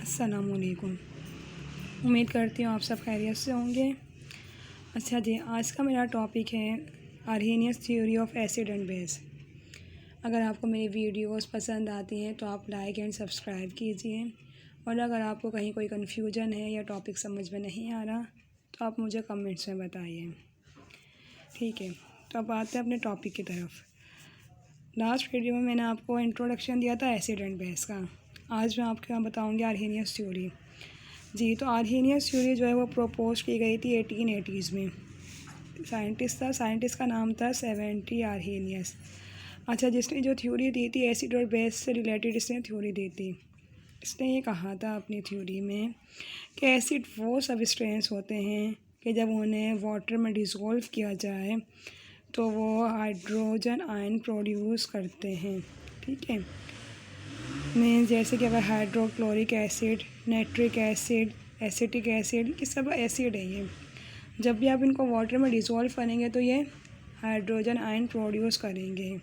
अस्सलामुअलैकुम। उम्मीद करती हूँ आप सब खैरियत से होंगे। अच्छा जी, आज का मेरा टॉपिक है Arrhenius theory of acid and base. अगर आपको मेरी वीडियोस पसंद आती हैं तो आप लाइक एंड सब्सक्राइब कीजिए, और अगर आपको कहीं कोई कन्फ्यूजन है या टॉपिक समझ में नहीं आ रहा तो आप मुझे कमेंट्स में बताइए। ठीक है, तो अब आते हैं अपने टॉपिक की तरफ। लास्ट वीडियो में मैंने आपको इंट्रोडक्शन दिया था एसिड एंड बेस का। आज मैं आपके यहाँ बताऊँगी आर्हेनियस थ्योरी। जी, तो आर्हेनियस थ्योरी जो है वो प्रपोज की गई थी 1880s में। साइंटिस्ट का नाम था सेवेंटी आर्हेनियस। अच्छा, जिसने जो थ्योरी दी थी एसिड और बेस से रिलेटेड, इसने थ्योरी दी थी। इसने ये कहा था अपनी थ्योरी में कि एसिड वो सबस्टेंस होते हैं कि जब उन्हें वाटर में डिसॉल्व किया जाए तो वो हाइड्रोजन आयन प्रोड्यूस करते हैं। ठीक है, मीन्स जैसे कि अगर hydrochloric acid, nitric acid, acetic acid, ये सब एसिड है। ये जब भी आप इनको वाटर में डिसॉल्व करेंगे तो ये हाइड्रोजन आयन प्रोड्यूस करेंगे।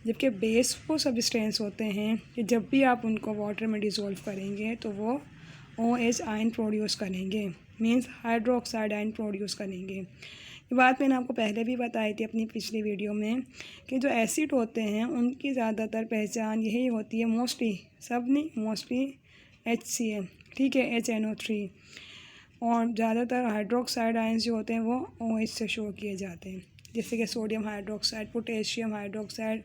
जबकि बेस वो सबस्टेंस होते हैं कि जब भी आप उनको वाटर में डिसॉल्व करेंगे तो वो OH आयन प्रोड्यूस करेंगे, मीन्स हाइड्रोक्साइड आयन प्रोड्यूस करेंगे। ये बात मैंने आपको पहले भी बताई थी अपनी पिछली वीडियो में कि जो एसिड होते हैं उनकी ज़्यादातर पहचान यही होती है, मोस्टली, सब नहीं, मोस्टली HCl, ठीक है, HNO3, और ज़्यादातर हाइड्रोक्साइड आयन्स जो होते हैं वो OH से शो किए जाते हैं, जैसे कि sodium hydroxide, potassium hydroxide,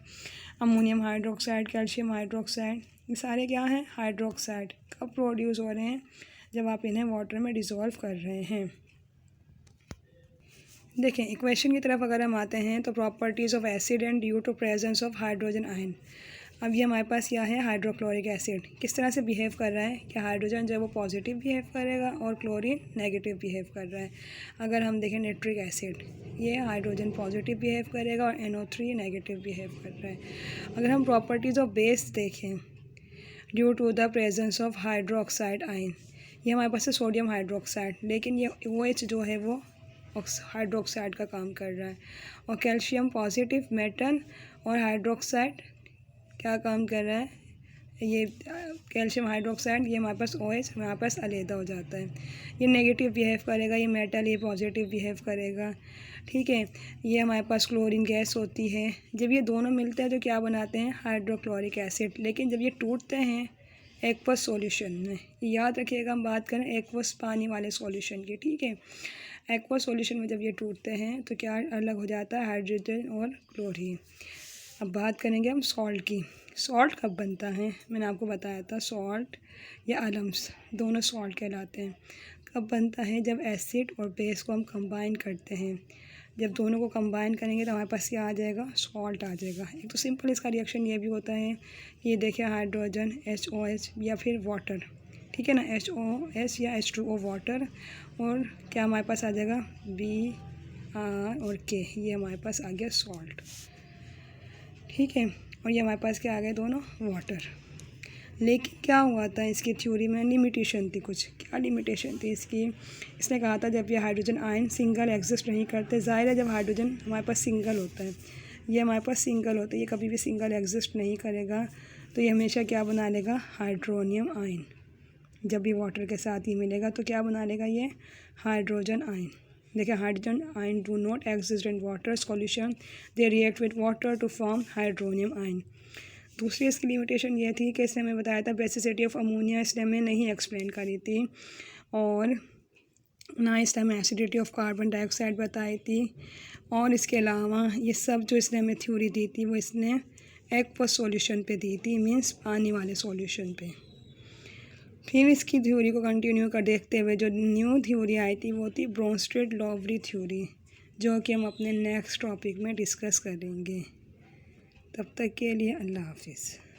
ammonium hydroxide, calcium hydroxide. ये सारे क्या हैं, हाइड्रोक्साइड। कब प्रोड्यूस हो रहे हैं, जब आप इन्हें वाटर में डिसॉल्व कर रहे हैं। देखें, इक्वेशन की तरफ अगर हम आते हैं तो properties of acid and due to presence of hydrogen ion. अब ये हमारे पास क्या है, हाइड्रोक्लोरिक एसिड किस तरह से बिहेव कर रहा है कि हाइड्रोजन जो है वो पॉजिटिव बिहेव करेगा और क्लोरीन नेगेटिव बिहेव कर रहा है। अगर हम देखें नाइट्रिक एसिड, ये हाइड्रोजन पॉजिटिव बिहेव करेगा और NO3 नेगेटिव बिहेव कर रहा है। अगर हम प्रॉपर्टीज़ ऑफ बेस देखें, due to the presence of hydroxide ion, ये हमारे पास है सोडियम हाइड्रोक्साइड, लेकिन ये OH जो है वो हाइड्रोक्साइड का काम कर रहा है। और कैल्शियम पॉजिटिव मेटल और हाइड्रोक्साइड क्या काम कर रहा है, ये कैल्शियम हाइड्रोक्साइड, ये हमारे पास OH हमारे पास अलहदा हो जाता है। ये नेगेटिव बिहेव करेगा, ये मेटल, ये पॉजिटिव बिहेव करेगा। ठीक है, ये हमारे पास क्लोरीन गैस होती है। जब ये दोनों मिलते हैं तो क्या बनाते हैं, हाइड्रोक्लोरिक एसिड। लेकिन जब ये टूटते हैं एक्वस सॉल्यूशन में, याद रखिएगा हम बात करें एक्वस पानी वाले सॉल्यूशन की। ठीक है, एक्वस सॉल्यूशन में जब ये टूटते हैं तो क्या अलग हो जाता है, हाइड्रोजन और क्लोरीन। अब बात करेंगे हम सॉल्ट की। सॉल्ट कब बनता है, मैंने आपको बताया था, सॉल्ट या अलम्स दोनों सॉल्ट कहलाते हैं। कब बनता है, जब एसिड और बेस को हम कंबाइन करते हैं। जब दोनों को कंबाइन करेंगे तो हमारे पास क्या आ जाएगा, सॉल्ट आ जाएगा। एक तो सिंपल इसका रिएक्शन ये भी होता है, ये देखिए हाइड्रोजन HOH या फिर वाटर, ठीक है ना, HOH या H2O वाटर, और क्या हमारे पास आ जाएगा Br और K, ये हमारे पास आ गया सॉल्ट। ठीक है, और ये हमारे पास क्या आ गए, दोनों वाटर। लेकिन क्या हुआ था, इसकी थ्योरी में लिमिटेशन थी कुछ। क्या लिमिटेशन थी इसकी, इसने कहा था जब ये हाइड्रोजन आयन सिंगल एग्जिस्ट नहीं करते, ज़ाहिर है जब हाइड्रोजन हमारे पास सिंगल होता है, ये हमारे पास सिंगल होता है, ये कभी भी सिंगल एग्जिस्ट नहीं करेगा, तो ये हमेशा क्या बना लेगा, हाइड्रोनियम आयन। जब भी वाटर के साथ ही मिलेगा तो क्या बना लेगा, ये हाइड्रोजन आयन। देखिए, hydrogen ion do not exist in water solution, they react with water to form hydronium ion. दूसरी इसकी लिमिटेशन ये थी कि इसने हमें बताया था बेसिसिटी ऑफ अमोनिया, इसने हमें नहीं एक्सप्लेन करी थी, और ना इसने हमें एसिडिटी ऑफ कार्बन डाइऑक्साइड बताई थी। और इसके अलावा ये सब जो इसने हमें थ्योरी दी थी वो इसने एक्वस सॉल्यूशन पे दी थी, मीन्स पानी वाले सॉल्यूशन पे। फिर इसकी थ्योरी को कंटिन्यू कर देखते हुए जो न्यू थ्योरी आई थी वो थी ब्रोंस्टेड-लॉवरी थ्योरी, जो कि हम अपने नेक्स्ट टॉपिक में डिस्कस करेंगे। तब तक के लिए अल्लाह हाफिज़।